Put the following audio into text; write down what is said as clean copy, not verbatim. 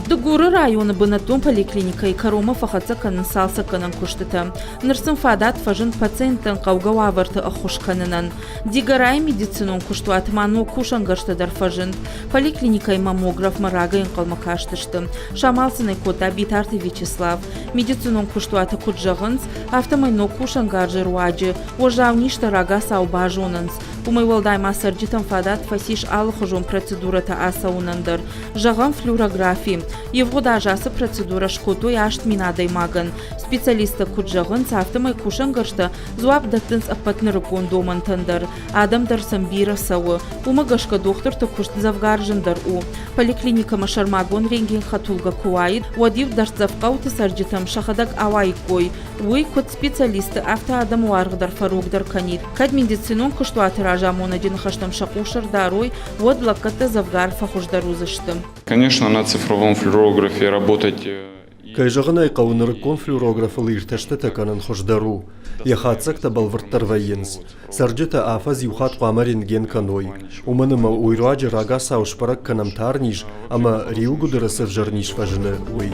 Дугуры районы бынатун поликлиника и Карома фахатса канын салса канын куштыты. Нырсын фадат фажын пациенттен қауға аварты ахуш канынын. Дигарай медицинун кушту атману кушангаштадар фажын. Поликлиника и маммограф марагайын қалмакаштышты. Шамалсыны кота битарты Вячеслав. Медицинун кушту аты куджағынс, автомайно кушангаржы руаджы. Ожавништы рага саубажонынс. Умайвалдай масарджитан фадат фасиш алыхыжон процедурата асаунандар. Жағын флюорографии. Его дажасы процедура шкоту и ашт минадай маган. Специалисты куджағын сафтымай кушангаршты зуап даттынс аппатныры кондомантандар. Адам дарсан бира сауы. Умагашка докторты кушт завгаржындар у. Поликлиника машармагон рентген хатулга куаид. Уадив дарцавқауты сарджитам шахадак авай кой. Уй кот специалисты авто адам уаргдар фаругдар канит. Кад медицинон куштуаты ражамон один хаштам шакушар дарой. Вот лакката завгар фахуждарузыштым. Конечно, на цифровом флюорографе работать... Кайжағынай қауыныры конфлюорографылы иртәшті тәканын хождару. Яхатсак табалвырттар вайенс. Сарджета афаз юхат қамарин ген каной. Уманыма уйруаджы рага саушпарак канамтарниш, ама риугудырасы жарниш важыны уй.